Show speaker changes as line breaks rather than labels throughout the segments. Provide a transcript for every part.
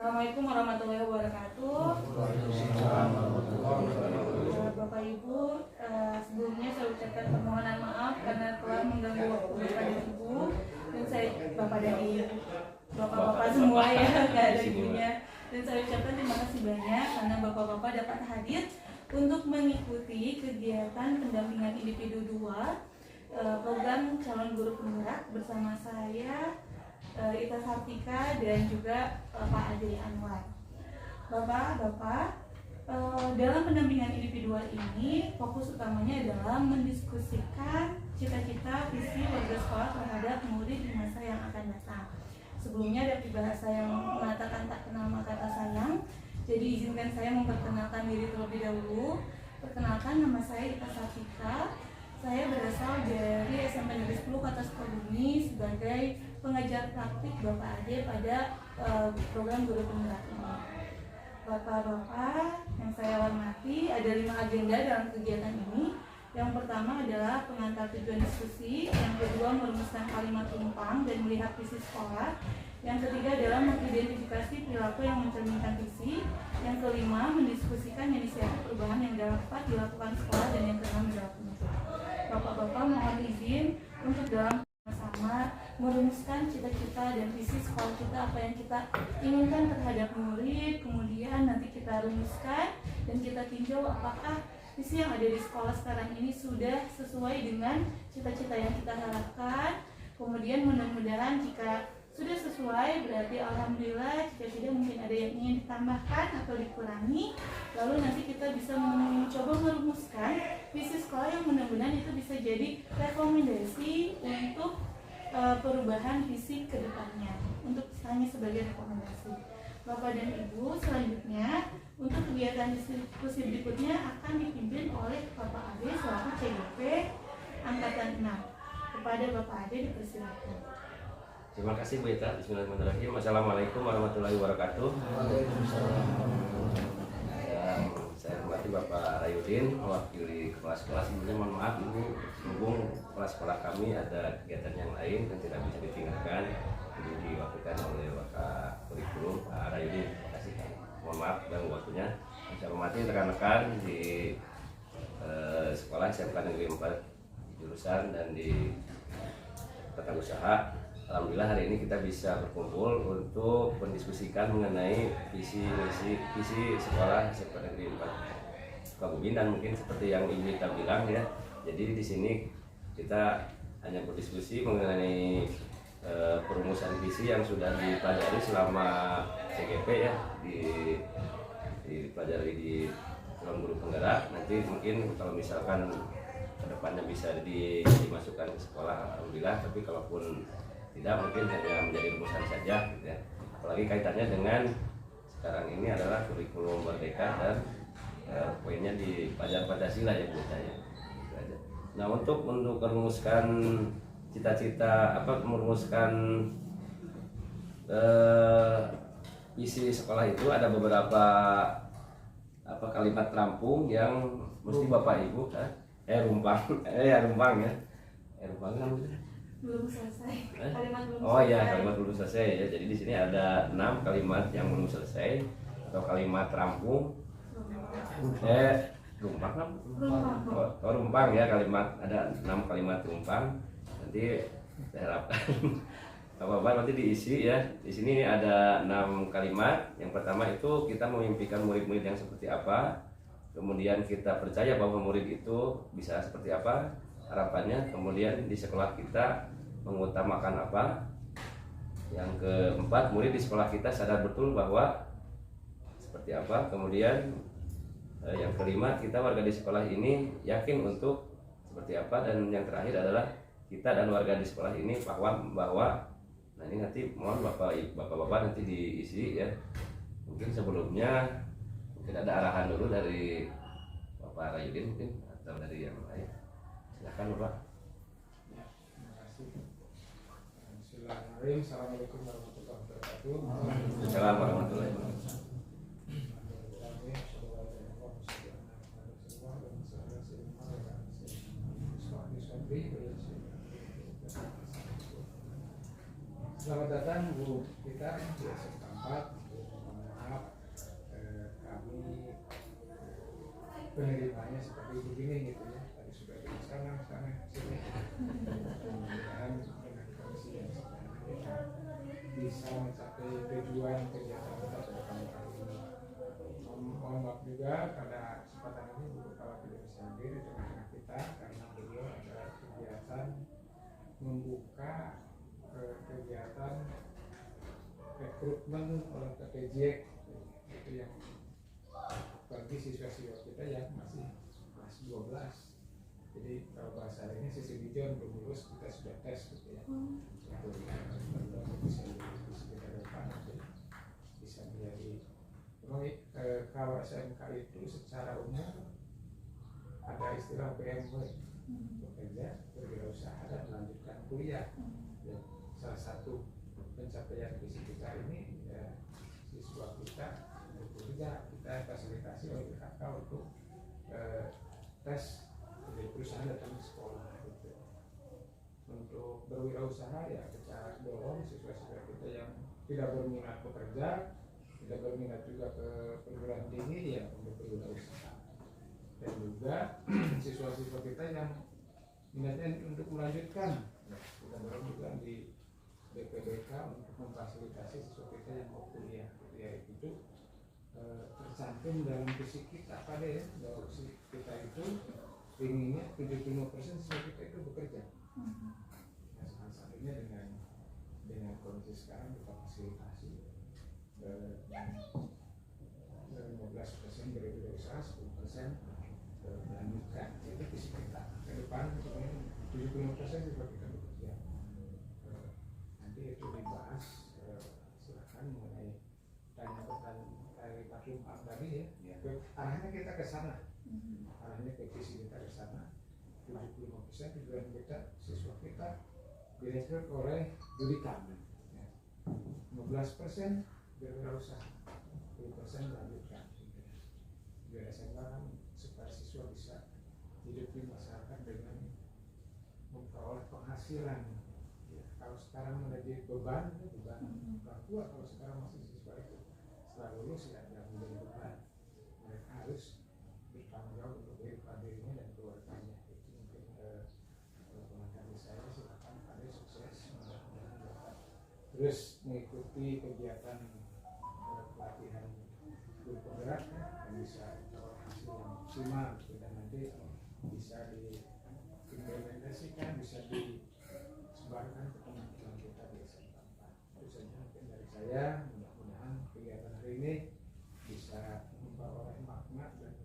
Assalamualaikum warahmatullahi wabarakatuh. Bapak Ibu, sebelumnya saya ucapkan permohonan maaf karena telah mengganggu waktu Bapak dan Ibu, dan saya Bapak dan Ibu, Bapak-bapak semua ya, nggak ada ibunya. Dan saya ucapkan terima kasih banyak karena Bapak-bapak dapat hadir untuk mengikuti kegiatan pendampingan individu 2 program calon guru penggerak bersama saya, Ita Sartika, dan juga Pak Ade Anwar. Bapak-bapak, dalam pendampingan individual ini fokus utamanya adalah mendiskusikan cita-cita visi warga sekolah terhadap murid di masa yang akan datang. Sebelumnya ada bahasa yang mengatakan tak kenal maka tak sayang. Jadi izinkan saya memperkenalkan diri terlebih dahulu. Perkenalkan, nama saya Ita Sartika. Saya berasal dari SMP Negeri 10 Kota Sukabumi sebagai pengajar praktik Bapak Ade pada program guru penggerak ini. Bapak-bapak yang saya hormati, ada 5 agenda dalam kegiatan ini. Yang pertama adalah pengantar tujuan diskusi, yang kedua merumuskan kalimat tumpang dan melihat visi sekolah, yang ketiga adalah mengidentifikasi perilaku yang mencerminkan visi, yang kelima mendiskusikan inisiatif perubahan yang dapat dilakukan sekolah, dan yang keenam adalah penutup. Bapak-bapak mohon izin untuk dalam sama merumuskan cita-cita dan visi sekolah kita, apa yang kita inginkan terhadap murid, kemudian nanti kita rumuskan dan kita tinjau apakah visi yang ada di sekolah sekarang ini sudah sesuai dengan cita-cita yang kita harapkan. Kemudian mudah-mudahan jika sudah sesuai, berarti alhamdulillah. Jika tidak, mungkin ada yang ingin ditambahkan atau dikurangi. Lalu nanti kita bisa mencoba merumuskan visi sekolah yang mudah-mudahan itu bisa jadi rekomendasi untuk perubahan visi ke depannya, untuk hanya sebagai rekomendasi. Bapak dan Ibu, selanjutnya untuk kegiatan diskusi berikutnya akan dipimpin oleh Bapak Ade selaku CGP Angkatan 6. Kepada Bapak Ade dipersilakan.
Terima kasih Bu Ita. Bismillahirrahmanirrahim. Assalamualaikum warahmatullahi wabarakatuh. Saya hormati Bapak Rayudin, mewakili kepala sekolah. Sebelumnya mohon maaf ini berhubung kepala sekolah kami ada kegiatan yang lain dan tidak bisa ditinggalkan, jadi diwakilkan oleh Bapak Kurikulum Pak Rayudin. Terima kasih. Mohon maaf ganggu waktunya. Saya hormati rekan-rekan di sekolah SMK Negeri 4 jurusan dan di tata usaha. Alhamdulillah hari ini kita bisa berkumpul untuk mendiskusikan mengenai visi sekolah SMK Negeri 4 Sukabumi, dan mungkin seperti yang Ibu Ita bilang ya. Jadi di sini kita hanya berdiskusi mengenai perumusan visi yang sudah dipelajari selama CGP ya, dipelajari di calon guru penggerak. Nanti mungkin kalau misalkan kedepannya bisa dimasukkan ke sekolah, alhamdulillah. Tapi kalaupun tidak, mungkin hanya menjadi rumusan saja gitu ya. Apalagi kaitannya dengan sekarang ini adalah kurikulum merdeka dan poinnya di pelajaran Pancasila ya Bu ya. Nah, untuk merumuskan cita-cita merumuskan isi sekolah itu ada beberapa kalimat rampung yang mesti Bapak Ibu rumpang ya rumpang kan
Belum selesai. Kalimat belum
oh
selesai.
ya, kalimat belum selesai ya. Jadi di sini ada 6 kalimat yang belum selesai atau kalimat rampung. Rumpang. Oh, rumpang ya, kalimat ada 6 kalimat rumpang. Nanti saya harapkan Bapak-bapak nanti diisi ya. Di sini ada 6 kalimat. Yang pertama itu kita memimpikan murid-murid yang seperti apa. Kemudian kita percaya bahwa murid itu bisa seperti apa harapannya. Kemudian di sekolah kita mengutamakan apa. Yang keempat, murid di sekolah kita sadar betul bahwa seperti apa. Kemudian yang kelima, kita warga di sekolah ini yakin untuk seperti apa. Dan yang terakhir adalah kita dan warga di sekolah ini paham bahwa, nah ini nanti mohon bapak-bapak nanti diisi ya. Mungkin sebelumnya mungkin ada arahan dulu dari Bapak Rayudin mungkin atau dari yang lain. Silakan Bapak.
Ya, terima kasih. Bismillahirrahmanirrahim. Assalamualaikum warahmatullahi wabarakatuh.
Assalamualaikum warahmatullahi wabarakatuh.
Selamat datang Bu kita di SMK 4 penerimanya seperti begini gitu ya. Tadi sudah di sana sini. Kemudian dengan kondisi yang sekarang kita bisa mencapai tujuan kegiatan kita pada kali ini. Mohon maaf juga pada kesempatan ini Bu Kepala tidak bisa hadir di tengah-tengah kita karena beliau ada kegiatan membuka kegiatan rekrutmen oleh PPJEK itu yang bagi siswa-siswa kita yang masih kelas 12. Jadi kalau bahasa ini sisi hijau belum lulus kita sudah tes gitu ya. Untuk bisa kita depan nanti bisa menjadi kalau SMK itu secara umum ada istilah BMW, bekerja, berwirausaha dan melanjutkan kuliah. Ya, salah satu pencapaian visi kita ini ya, siswa kita bekerja, kita fasilitasi oleh BKK untuk tes di perusahaan datang ke sekolah gitu. Untuk berwirausaha ya kita dorong siswa-siswa kita yang tidak berminat bekerja, tidak berminat juga ke perguruan tinggi ya untuk berwirausaha. Dan juga siswa-siswa kita yang minatnya untuk melanjutkan, kita dorong juga di BPDK untuk memfasilitasi siswa kita yang mau kuliah. Ya itu tercantum dalam visi kita pada ya, bahwa visi kita itu inginnya 75% siswa kita itu bekerja. Nah, salah satunya dengan kondisi sekarang kita fasilitasi 15% berwirausaha, 10% melanjutkan. Itu visi kita ke depan, 75% siswa kita bekerja. Nanti itu dibahas, silakan mengenai tanya-tanya dari Pak Lumpang tadi ya. Arahnya kita ke sana, arahnya ke visi kita ke sana. 75% tujuan kita, siswa kita direkrut oleh judikan. 15% berwirausaha, 10% melanjutkan. Biar saya supaya siswa bisa hidup di masyarakat dengan memperoleh penghasilan. Ya, kalau sekarang menjadi beban orang tua, kalau sekarang masih siswa itu setelah lulus ya tidak menjadi beban. Mereka harus bertanggung jawab untuk kehidupan dirinya dan keluarganya. Itu mungkin pengantar saya, silakan Pak Ade sukses mudah-mudahan dapat terus mengikuti kegiatan pelatihan guru penggerak dan bisa memperoleh hasil yang maksimal dan nanti bisa diimplementasikan, bisa disebarkan ke teman-teman kita di SMK 4. Itu saja mungkin dari saya. Mudah-mudahan kegiatan hari ini bisa membawa makna dan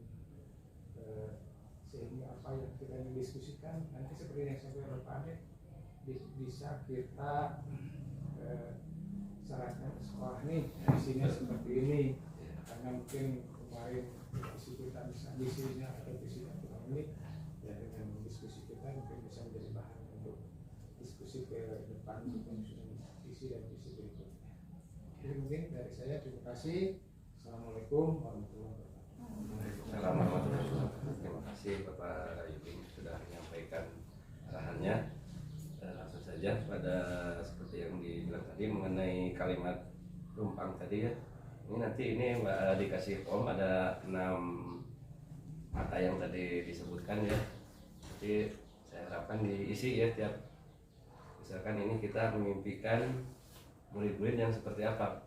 sehingga apa yang kita diskusikan nanti seperti yang saya bilang Pak Ade bisa kita sarankan ke sekolah nih isinya seperti ini, karena mungkin kemarin visi kita bisa visinya atau visinya kurang ini ya, dengan diskusi kita mungkin bisa menjadi bahan untuk diskusi ke depan untuk menyusun visi dan visi berikutnya. Jadi mungkin dari saya terima kasih. Assalamualaikum warahmatullahi wabarakatuh.
Assalamualaikum warahmatullahi wabarakatuh. Terima kasih Bapak Yudin sudah menyampaikan arahannya. Langsung saja pada seperti yang dibilang tadi mengenai kalimat Lumpang tadi ya. Ini nanti ini dikasih form ada 6 mata yang tadi disebutkan ya. Jadi saya harapkan diisi ya tiap. Misalkan ini kita memimpikan murid-murid yang seperti apa.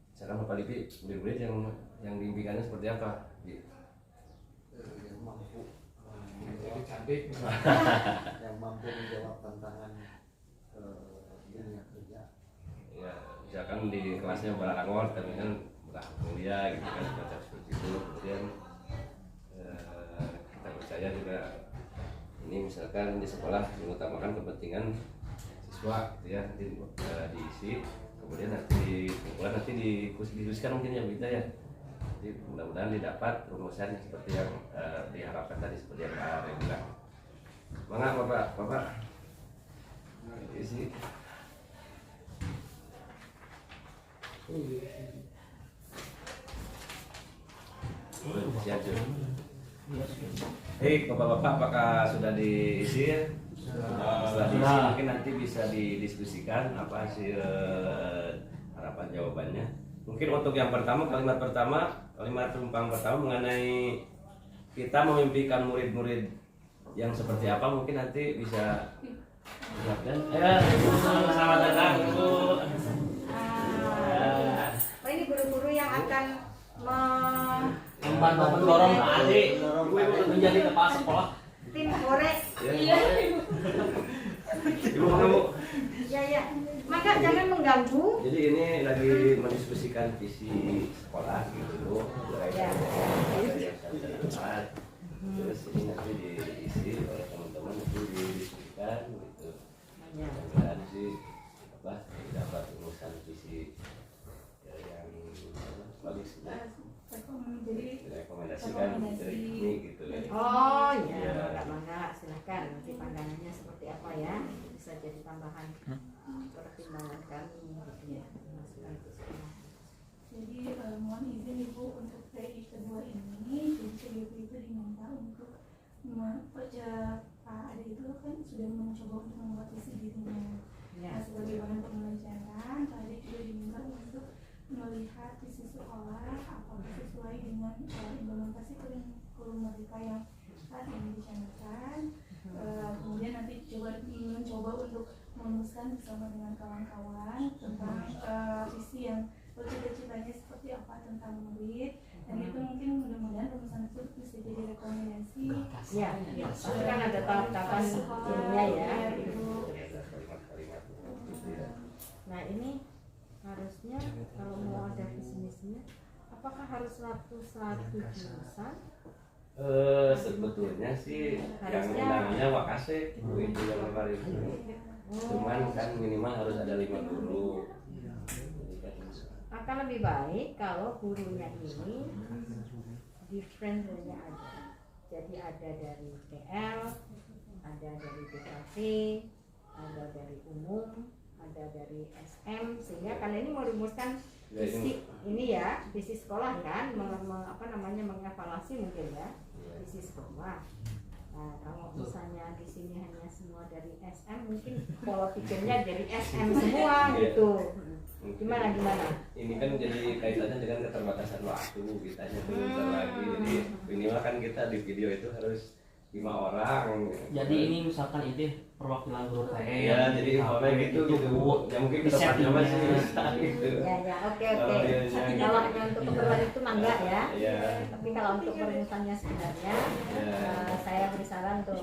Misalkan Bapak Lipi, murid-murid yang diimpikannya seperti apa?
Yang mampu
Jadi cantik.
yang mampu menjawab tantangan dunia kerja.
Ya, misalkan di kelasnya berakor, tapi kan berak kuliah gitu kan semacam seperti itu. Kemudian kita percaya juga ini misalkan di sekolah mengutamakan kepentingan siswa gitu ya, nanti diisi. Kemudian nanti didiskusikan mungkin ya kita ya. Jadi mudah-mudahan didapat rumusan seperti yang diharapkan tadi seperti yang Pak Ade bilang. Semangat Bapak. Isi. Siap. Hei Bapak-bapak, apakah sudah diisi ya? Setelah diisi mungkin nanti bisa didiskusikan apa hasil harapan jawabannya. Mungkin untuk yang pertama, kalimat Lumpang pertama mengenai kita memimpikan murid-murid yang seperti apa mungkin nanti bisa lihatkan. Selamat datang Bu.
Oh, ini guru-guru yang akan
membantu mendorong adik menjadi kepala sekolah.
tim hore.
Iya. Ibu mau Bu?
Ya. Maka jangan mengganggu.
Jadi ini lagi mendiskusikan visi sekolah gitu Bu.
Ya.
Terus ini nanti diisi oleh teman-teman, nanti didiskusikan gitu.
Ya.
Dan sih apa dapat urusan visi yang bagus direkomendasikan dari ini gitu ya.
Oh ya, bangga, silahkan nanti pandangannya seperti apa ya, bisa jadi tambahan pertimbangan kami gitu ya, masukan ke sekolah.
Jadi mohon izin Ibu untuk PI kedua ini, jadi Ibu itu diminta untuk Pak Ade itu kan sudah mencoba untuk membuat visi dirinya.
Ya.
Nah, sebagai bahan pembelajaran, Pak Ade juga diminta untuk melihat visi sekolah apakah sesuai dengan implementasi kurikulum merdeka yang saat ini dicanangkan. Kemudian nanti mencoba untuk merumuskan bersama dengan kawan-kawan tentang visi yang cita-citanya seperti apa tentang murid, dan itu mungkin mudah-mudahan rumusan itu bisa jadi rekomendasi.
Ya, pasti kan ada tahap-tahapan ininya ya. Nah ini harusnya kalau mau ada visi misinya, apakah harus satu jurusan?
Sebetulnya sih yang
Harusnya-
namanya Wakasek Bu itu yang kemarin. Cuman kan minimal harus ada 5 guru.
Akan lebih baik kalau gurunya ini different-nya ada. Jadi ada dari PL, ada dari DKV, ada dari umum, ada dari SM, sehingga kalian ini merumuskan visi ini ya, visi sekolah kan, mengevaluasi mungkin ya visi sekolah. Nah, kalau misalnya di sini hanya semua dari SM, mungkin pola pikirnya dari SM semua gitu. Gimana?
Ini kan jadi kaitannya dengan keterbatasan waktu, kita bentar lagi. Jadi minimal kan kita di video itu harus 5 orang.
Jadi ini misalkan ide perwakilan guru PE
ya, jadi orang gitu Bu. Ya mungkin kedepannya masih bisa gitu.
Ya, oke.
Kalau dia
Kalau hanya untuk keperluan itu mangga ya.
Iya.
Tapi kalau untuk perumusannya sebenarnya, saya beri saran untuk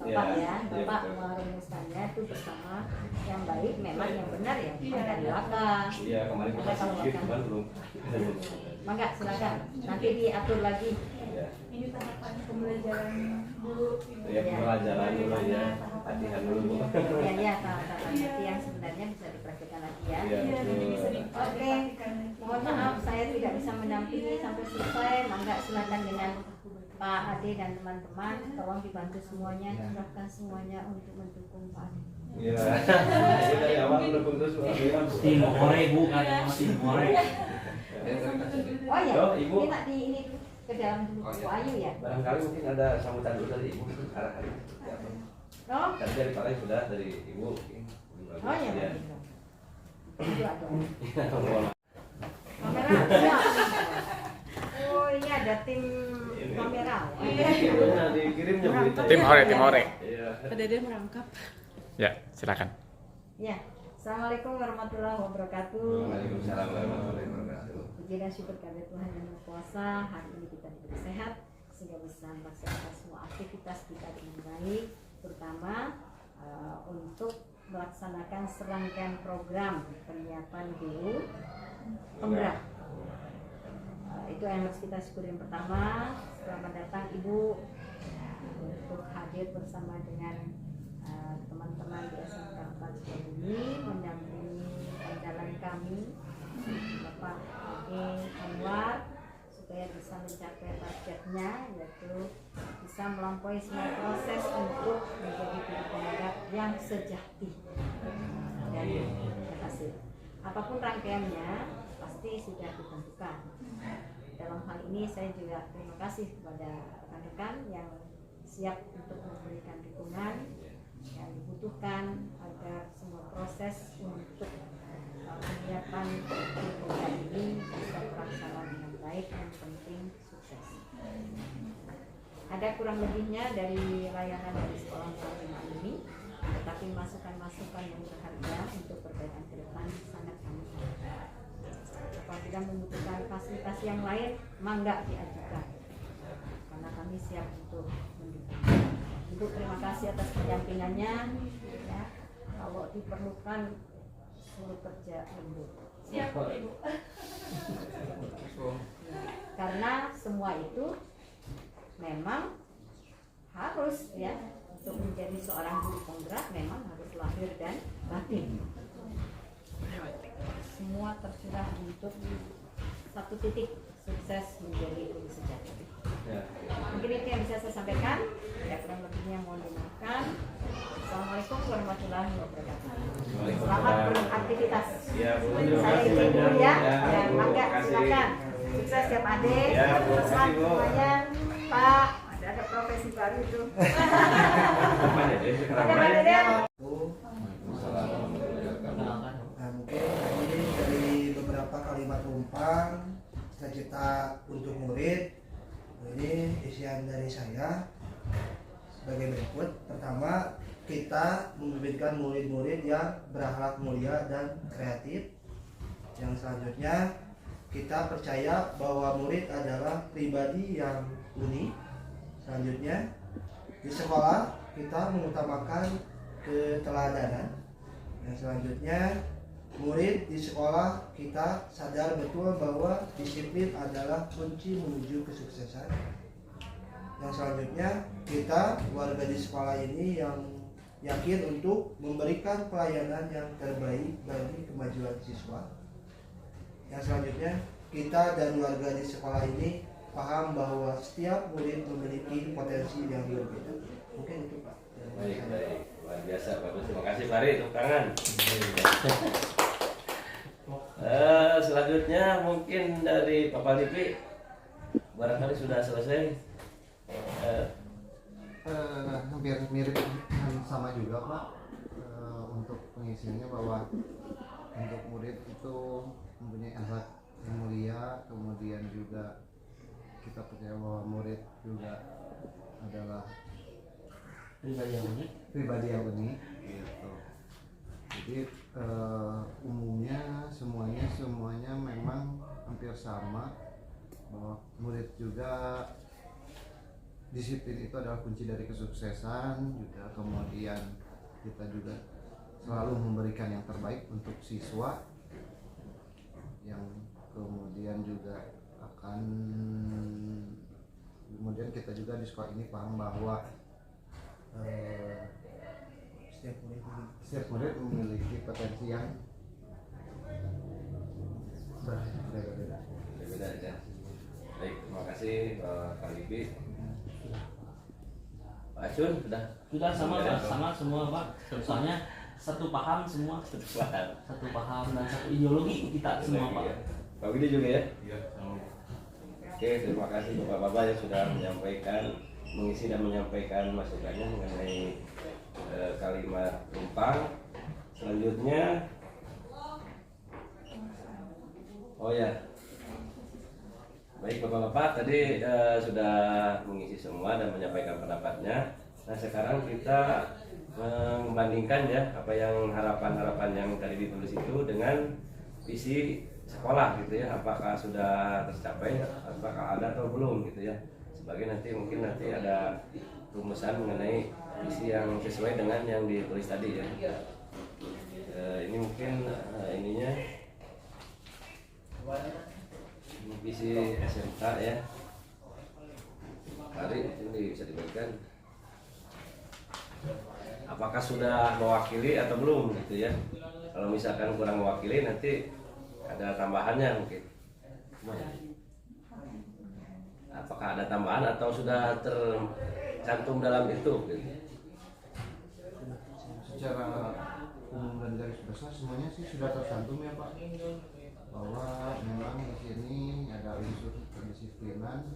Bapak ya, Bapak merumuskannya itu bersama yang baik, memang yang benar ya, bukan dari belakang.
Iya, kemarin kita sedikit cuman belum.
Mangga, silakan. Nanti diatur lagi.
Ya.
Ini tahapan pembelajaran dulu.
Ya, pembelajaran dulu ya. Latihan dulu Bu.
Ya, tahapan nanti yang sebenarnya bisa dipraktikkan lagi ya.
Iya.
Iya, nanti bisa
Oke,
dipraktikkan lagi.
mohon maaf saya tidak bisa mendampingi sampai selesai. Mangga silakan dengan Pak Ade dan teman-teman, tolong dibantu semuanya, kerahkan semuanya untuk mendukung Pak Ade.
Iya. Kita dari awal udah putus
tim hore Bu, kan tim hore.
Oh ya,
Yo, Ibu.
ini nak di ini ke dalam dulu Bu Ayu ya.
Barangkali mungkin ada sambutan dulu dari Ibu arah-arah seperti apa.
Oh,
Tadi dari Pak Rai sudah dari Ibu.
oh ya. Itu ada.
Mohon
Kamera. Ya. Oh, ini ada tim kamera.
Iya, dikirimnya Bu.
Tim hore.
Iya.
Pak Dede merangkap.
Ya, silakan.
Ya. Assalamualaikum warahmatullahi wabarakatuh.
Waalaikumsalam warahmatullahi wabarakatuh.
Puji dan syukur kepada Tuhan yang Maha Kuasa, hari ini kita diberi sehat sehingga bisa melaksanakan semua aktivitas kita dengan baik, terutama untuk melaksanakan serangkaian program penyiapan guru penggerak. Itu yang harus kita syukuri. Yang pertama, selamat datang Ibu untuk hadir bersama dengan teman-teman di SMK 4 Sukabumi, mendampingi jalan kami Bapak Ade Anwar supaya bisa mencapai targetnya, yaitu bisa melampaui semua proses untuk menjadi guru penggerak yang sejati dan berhasil. Apapun rangkaiannya pasti sudah ditentukan. Dalam hal ini saya juga terima kasih kepada rekan-rekan yang siap untuk memberikan dukungan yang dibutuhkan agar semua proses untuk penyiapan kurikulum ini bisa terlaksana dengan baik, yang penting sukses. ada kurang lebihnya dari layanan dari sekolah melalui ini, tetapi masukan-masukan yang berharga untuk perbaikan ke depan sangat kami harapkan. Apabila membutuhkan fasilitas yang lain, mangga diajukan, karena kami siap untuk mendukung. Ibu terima kasih atas pendampingannya. Ya, kalau diperlukan suruh kerja Ibu.
Siap Ibu.
Karena semua itu memang harus ya, untuk menjadi seorang guru penggerak memang harus lahir dan batin. Semua tercurah untuk satu titik sukses menjadi guru sejati.
Ya.
Mungkin itu yang bisa saya sampaikan. Ya, kurang lebihnya mohon dimaafkan. Assalamualaikum warahmatullahi wabarakatuh. Selamat beraktivitas.
Ya, Bu, terima
Saya
kasih
izin dulu
banyak.
ya.
Ya,
Ya,
Bu,
mangga
terima kasih.
silakan. Sukses ya Pak Ade.
Ya, Bu, terima
Selamat
kasih, Bu.
semuanya. Pak, ada profesi baru itu.
Kapan ya, Dek?
Ada Pak Dede.
Perkenalkan.
Nah, mungkin ini dari beberapa kalimat tumpang cita-cita untuk murid. Ini isian dari saya sebagai berikut. Pertama, kita memberikan murid-murid yang berakhlak mulia dan kreatif. Yang selanjutnya, kita percaya bahwa murid adalah pribadi yang unik. Selanjutnya, di sekolah kita mengutamakan keteladanan. Yang selanjutnya, murid di sekolah kita sadar betul bahwa disiplin adalah kunci menuju kesuksesan. Yang selanjutnya, kita warga di sekolah ini yang yakin untuk memberikan pelayanan yang terbaik bagi kemajuan siswa. Yang selanjutnya, kita dan warga di sekolah ini paham bahwa setiap murid memiliki potensi yang berbeda. Mungkin itu Pak.
Baik, luar biasa, bagus. Terima kasih Fari, tepuk tangan. Selanjutnya mungkin dari Papa Lipi, barangkali sudah selesai.
Hampir mirip sama juga Pak. Untuk pengisiannya bahwa untuk murid itu mempunyai akhlak yang mulia, kemudian juga kita percaya bahwa murid juga adalah
Pribadi yang unik.
pribadi yang unik gitu. Jadi umumnya semuanya memang hampir sama, bahwa murid juga disiplin itu adalah kunci dari kesuksesan juga, kemudian kita juga selalu memberikan yang terbaik untuk siswa, yang kemudian juga akan kemudian kita juga di sekolah ini paham bahwa setiap murid memiliki potensi yang berbeda-beda.
Beda ya. Baik, terima kasih Pak Lipi. Pak Acun sudah
Sudah sama semua Pak. Soalnya satu paham semua.
Paham.
Satu paham dan satu ideologi kita semua Pak.
Pak Widi juga ya? Iya. Oke, terima kasih Bapak-bapak yang sudah mengisi dan menyampaikan masukannya mengenai kalimat tumpang. Selanjutnya, oh ya, baik Bapak-bapak tadi sudah mengisi semua dan menyampaikan pendapatnya. Nah sekarang kita membandingkan ya apa yang harapan-harapan yang tadi ditulis itu dengan visi sekolah gitu ya, apakah sudah tercapai, apakah ada atau belum gitu ya. Sebagai mungkin nanti ada rumusan mengenai visi yang sesuai dengan yang ditulis tadi ya. Ini mungkin ininya ini visi SMK ya. Hari ini bisa dibagikan. Apakah sudah mewakili atau belum gitu ya. Kalau misalkan kurang mewakili nanti ada tambahannya mungkin. Apakah ada tambahan atau sudah tercantum dalam itu gitu.
Secara umum dan garis besar semuanya sih sudah tercantum ya Pak, bahwa memang di sini ada unsur kedisiplinan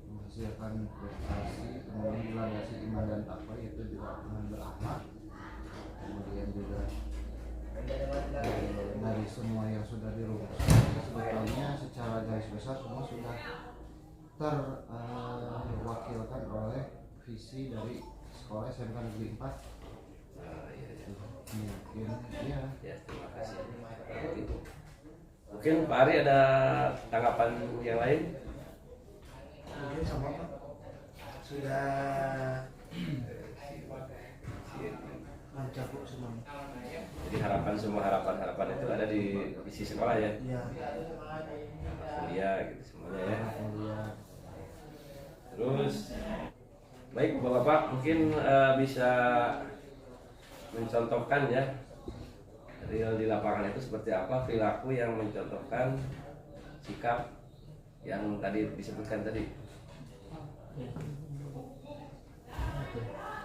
menghasilkan prestasi, kemudian dilandasi iman dan takwa, itu juga dengan berakhlak, kemudian juga dari semua yang sudah dirumuskan sebetulnya secara garis besar semua sudah terwakilkan oleh visi dari sekolah SMK Negeri 4. Mungkin ya.
Ya, terima kasih. Mungkin Pak Ari ada tanggapan yang lain?
Mungkin sama Pak, sudah mencakup semuanya.
Jadi semua harapan itu ada di isi sekolah ya.
Iya.
Kuliah gitu semuanya ya.
Kemudian
Terus baik Bapak-bapak mungkin bisa mencontohkan ya real di lapangan itu seperti apa perilaku yang mencontohkan sikap yang tadi disebutkan tadi.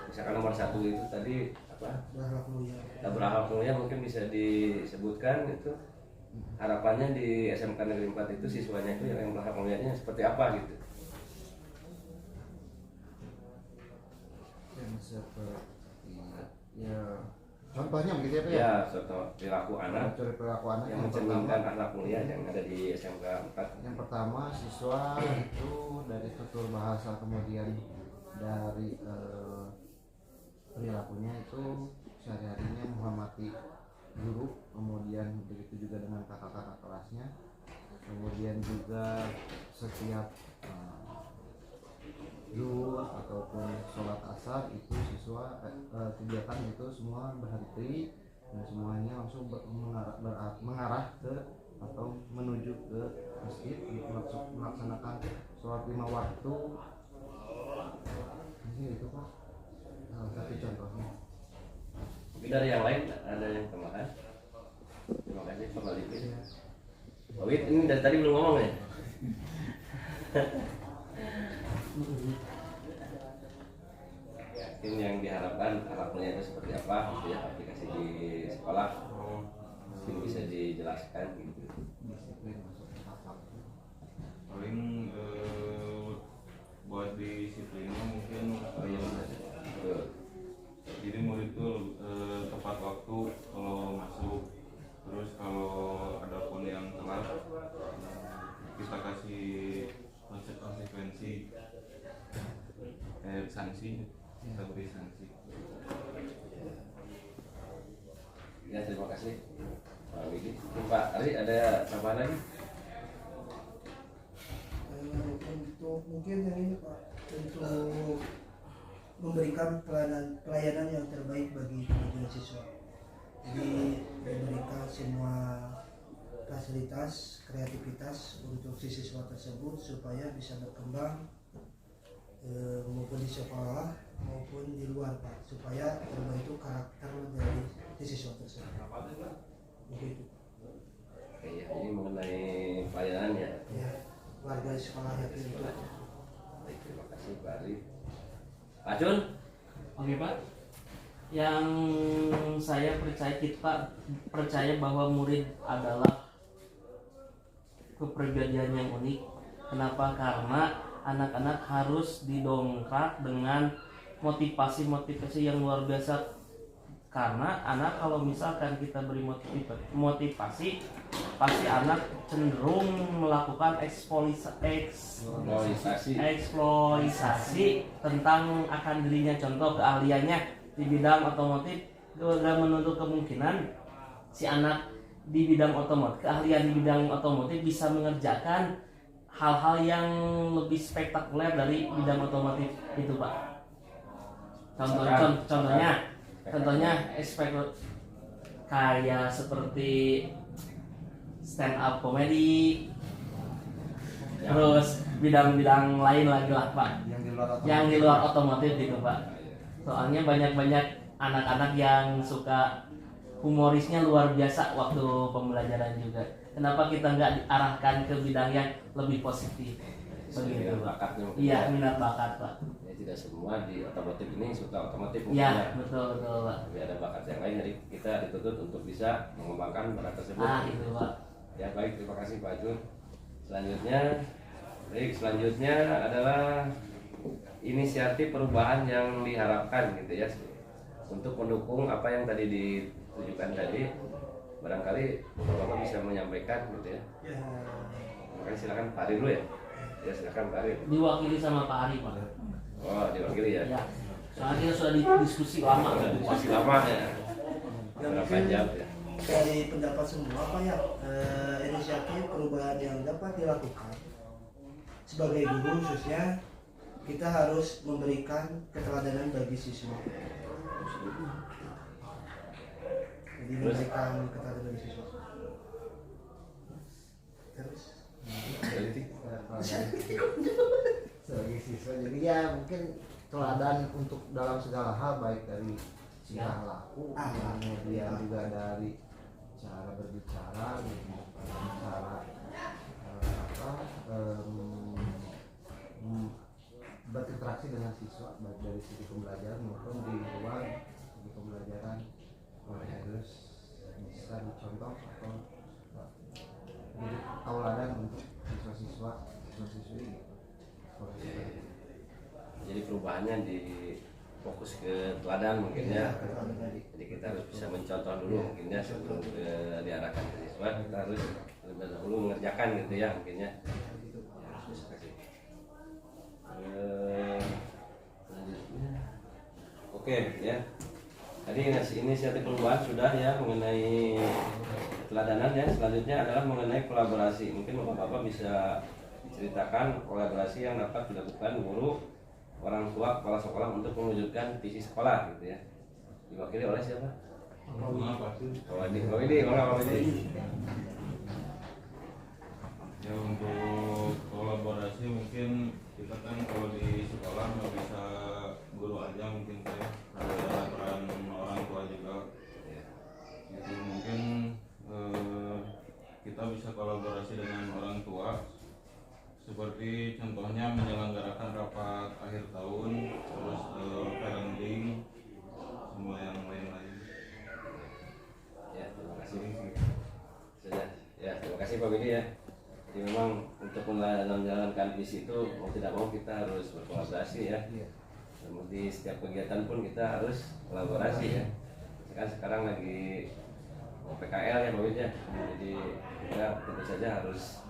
Misalkan nomor 1 itu tadi apa?
Berakhlak mulia.
Berakhlak mulia mungkin bisa disebutkan itu harapannya di SMK Negeri 4 itu siswanya itu yang berakhlak mulianya seperti apa gitu.
yang seperti ya contohnya begitu ya Pak ya?
Ya, contoh perilaku anak
Contoh perilaku anak
yang
yang
mencerminkan
pertama,
akhlak mulia yang ada di SMK 4.
yang pertama siswa itu dari tutur bahasa, kemudian dari perilakunya itu sehari-harinya menghormati guru, kemudian begitu juga dengan kakak-kakak kelasnya, kemudian juga setiap zuhur ataupun sholat asar itu siswa kegiatan itu semua berhenti dan semuanya langsung mengarah ke atau menuju ke masjid untuk melaksanakan sholat 5 waktu. Ini itu Pak salah satu contohnya.
Mungkin dari yang lain ada yang tambahan? Terima kasih Pak Malipin. Pak Wid, ini dari tadi belum ngomong ya? Mungkin yang diharapkan akhlaknya itu seperti apa gitu ya, aplikasi di sekolah mungkin bisa dijelaskan gitu.
Paling buat disiplinnya mungkin
Betul.
jadi murid itu tepat waktu kalau masuk, terus kalau ada pun yang telat kita kasih konsekuensi sanksi, kita beri sanksi.
Ya, terima kasih Pak Widi. Pak Ari ada tambahan lagi?
Untuk mungkin yang ini Pak, untuk memberikan pelayanan yang terbaik bagi kemajuan siswa. Jadi memberikan semua fasilitas, kreativitas untuk si siswa tersebut supaya bisa berkembang maupun di sekolah maupun di luar Pak, supaya terbentuk karakter dari si siswa tersebut. Begitu.
Oke ya, ini mengenai pelayanan ya.
Ya, warga sekolah yakin itu.
Baik, terima kasih Pak Ari. Pak Jun?
Oke Pak, yang saya percaya, kita percaya bahwa murid adalah kepribadian yang unik. Kenapa? Karena anak-anak harus didongkrak dengan motivasi-motivasi yang luar biasa. Karena anak kalau misalkan kita beri motivasi, pasti anak cenderung melakukan eksploitasi tentang akan dirinya. Contoh keahliannya di bidang otomotif, gak menutup kemungkinan si anak di bidang otomotif, keahlian di bidang otomotif bisa mengerjakan hal-hal yang lebih spektakuler dari bidang otomotif itu Pak. Contohnya kayak seperti stand up comedy, terus bidang-bidang lain lagi lah Pak, yang di luar otomotif gitu Pak. Soalnya banyak anak-anak yang suka humorisnya luar biasa waktu pembelajaran juga. Kenapa kita nggak diarahkan ke bidang yang lebih positif? Begitu Pak. Iya, minat bakat Pak.
Ya, tidak semua di otomotif ini suka otomotif.
Iya, betul Pak.
Tapi ada bakat yang lain, jadi kita dituntut untuk bisa mengembangkan bakat tersebut.
Itu Pak.
Ya baik, terima kasih Pak Jun. Selanjutnya adalah inisiatif perubahan yang diharapkan gitu ya, untuk mendukung apa yang tadi ditujukan tadi. Barangkali Bapak bisa menyampaikan gitu ya. Makanya silakan Pak Ari dulu ya. Ya silakan Pak Arif.
Diwakili sama Pak Ari Pak.
Oh diwakili ya.
Ya. Soalnya kita sudah diskusi lama.
Diskusi lama ya. Berapa jam ya?
Dari pendapat semua Pak ya, inisiatif perubahan yang dapat dilakukan sebagai guru khususnya kita harus memberikan keteladanan bagi siswa. Jadi memberikan keteladanan bagi siswa. Terus
sebagai siswa, jadi ya mungkin teladan untuk dalam segala hal, baik dari tingkah laku, kemudian juga dari cara berbicara, cara berinteraksi dengan siswa, baik dari segi pembelajaran maupun di luar segi pembelajaran, harus bisa dicontoh atau jadi tauladan untuk siswa-siswi gitu.
Jadi perubahannya di fokus ke teladan mungkin ya. Jadi kita harus bisa mencontoh dulu mungkin ya sebelum diarahkan ke siswa, kita harus terlebih dahulu mengerjakan gitu ya mungkin ya. Selanjutnya, oke ya. Tadi inisiatif perubahan sudah ya mengenai teladanan ya. Selanjutnya adalah mengenai kolaborasi. Mungkin bapak-bapak bisa diceritakan kolaborasi yang dapat dilakukan guru, orang tua, kepala sekolah untuk mewujudkan visi sekolah gitu ya. Diwakili oleh siapa? Pak Widi.
Ya untuk kolaborasi mungkin kita kan kalau di sekolah nggak bisa guru aja, mungkin saya ada peran orang tua juga. Jadi mungkin kita bisa kolaborasi dengan orang tua, seperti contohnya menyelenggarakan rapat akhir tahun, terus parenting, semua yang lain-lain.
Ya terima kasih. Sudah. Ya terima kasih Pak Widi ya. Jadi memang untuk menjalankan visi itu mau tidak mau kita harus berkolaborasi ya. Dan di setiap kegiatan pun kita harus kolaborasi ya. Sekarang lagi PKL ya Pak Wid ya. Jadi kita tentu saja harus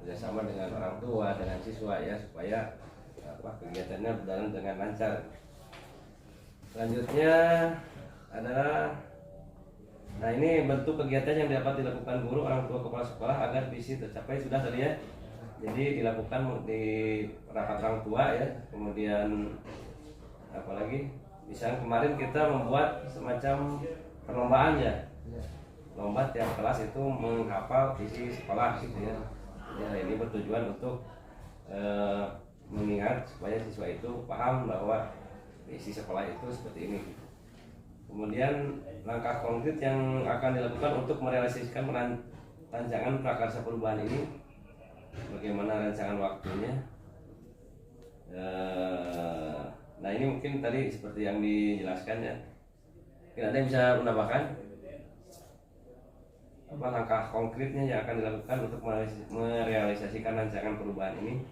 bekerjasama dengan orang tua, dengan siswa ya supaya kegiatannya berjalan dengan lancar. Selanjutnya adalah ini bentuk kegiatan yang dapat dilakukan guru, orang tua, kepala sekolah agar visi tercapai sudah tadi ya. Jadi dilakukan di rapat orang tua ya. Kemudian apalagi misalnya kemarin kita membuat semacam perlombaan ya. Lomba tiap kelas itu menghafal visi sekolah gitu ya. Ya ini bertujuan untuk mengingat supaya siswa itu paham bahwa visi sekolah itu seperti ini. Kemudian langkah konkret yang akan dilakukan untuk merealisasikan rancangan prakarsa perubahan ini, bagaimana rancangan waktunya. Nah ini mungkin tadi seperti yang dijelaskan ya. Mungkin ada yang bisa menambahkan apa langkah konkretnya yang akan dilakukan untuk merealisasikan rancangan perubahan ini.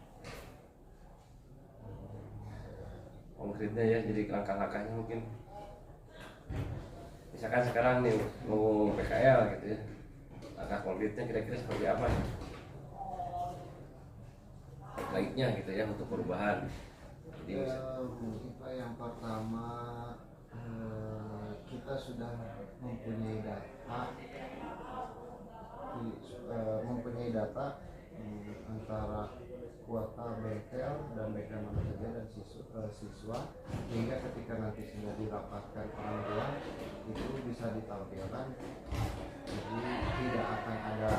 Konkretnya ya, jadi langkah-langkahnya mungkin. Misalkan sekarang nih mau PKL gitu ya, langkah konkretnya kira-kira seperti apa ya? Baiknya gitu ya untuk perubahan. Jadi
mungkin Pak yang pertama kita sudah mempunyai data antara kuota bengkel dan bengkel mana saja dan siswa, hingga ketika nanti sudah dirapatkan orang tua itu bisa ditampilkan, jadi tidak akan ada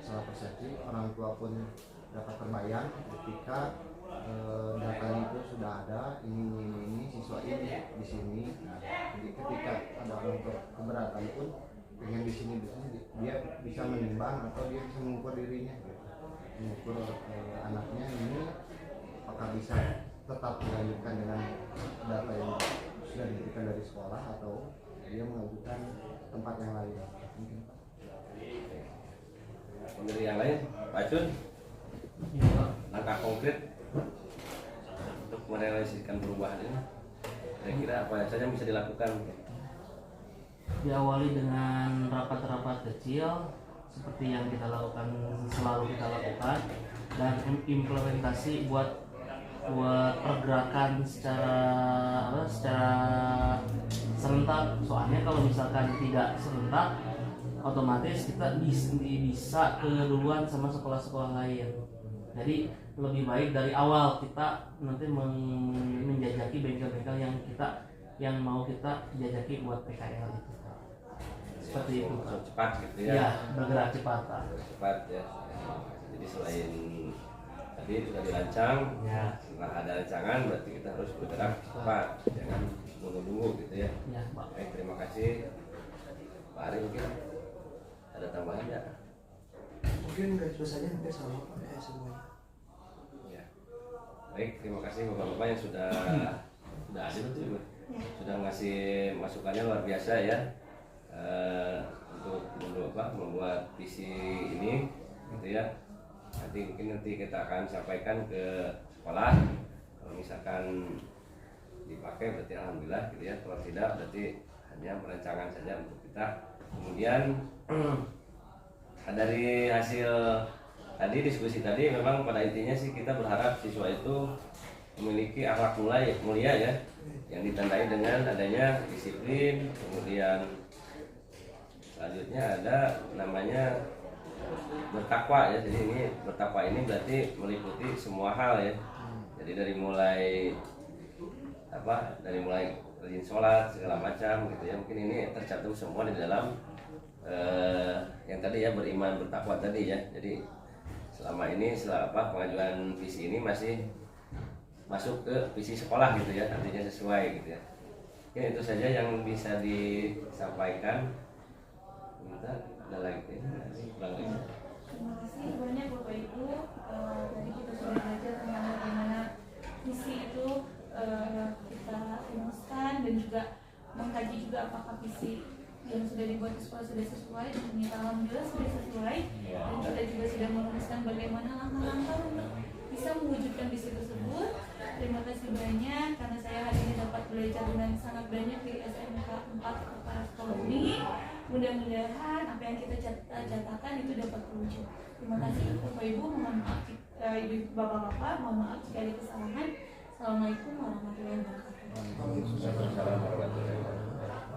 salah persepsi, orang tua pun dapat terbayang ketika datanya itu sudah ada, ini siswa ini di sini. Jadi ketika ada orang tua keberatan pun pengen di sini dia bisa menimbang atau dia bisa mengukur dirinya gitu. Mengukur anaknya ini apakah bisa tetap dilanjutkan dengan data yang sudah diberikan dari sekolah atau dia mengajukan tempat yang lain mungkin Pak.
Dari yang lain, Pak Cun, langkah konkret untuk merealisasikan perubahan ini, kira-kira apa saja yang bisa dilakukan?
Diawali dengan rapat-rapat kecil seperti yang kita lakukan, selalu kita lakukan. dan implementasi buat pergerakan secara serentak. Soalnya kalau misalkan tidak serentak, otomatis kita bisa keduluan sama sekolah-sekolah lain. Jadi lebih baik dari awal kita nanti menjajaki bengkel-bengkel yang mau kita jajaki buat PKL itu. Seperti itu.
Cepat gitu ya.
Ya, bergerak cepat Pak.
Cepat ya. Jadi selain tadi sudah dirancang,
Ya.
setelah ada rancangan berarti kita harus bergerak cepat, jangan nunggu-nunggu gitu ya.
Ya, Pak.
Baik, terima kasih Pak Ari. Mungkin ada tambahan ya?
Mungkin garis besarnya hampir sama Pak ya semuanya.
Ya. Baik, terima kasih Bapak-bapak yang sudah ada betul ya. Sudah ngasih masukannya luar biasa ya. Untuk membuat visi ini gitu ya. Nanti kita akan sampaikan ke sekolah. Kalau misalkan dipakai berarti alhamdulillah gitu ya. Kalau tidak berarti hanya perancangan saja untuk kita. Kemudian dari hasil tadi diskusi tadi memang pada intinya sih kita berharap siswa itu memiliki akhlak mulia ya, yang ditandai dengan adanya disiplin. Kemudian selanjutnya ada namanya bertakwa ya. Jadi ini bertakwa ini berarti meliputi semua hal ya. Jadi dari mulai rajin sholat segala macam gitu ya. Mungkin ini tercantum semua di dalam yang tadi ya, beriman bertakwa tadi ya. Jadi selama ini pengajuan visi ini masih masuk ke visi sekolah gitu ya, artinya sesuai gitu ya. Mungkin itu saja yang bisa disampaikan. Minta ada lagi kurang lagi.
Terima kasih banyak Bapak Ibu. Tadi kita sudah belajar tentang bagaimana visi itu kita rumuskan dan juga mengkaji juga apakah visi yang sudah dibuat di sekolah sudah sesuai. Dan ternyata alhamdulillah sudah sesuai. Dan kita juga sudah merumuskan bagaimana langkah-langkah untuk bisa mewujudkan visi tersebut. Terima kasih banyak karena saya hari ini dapat belajar dengan sangat banyak di SMK 4 Kepala Sekolah ini. Mudah-mudahan apa yang kita catatkan itu dapat terwujud. Terima kasih Bapak Ibu, mohon maaf Bapak-bapak, mohon maaf jika ada kesalahan. Assalamualaikum warahmatullahi wabarakatuh.
Waalaikumsalam warahmatullahi wabarakatuh.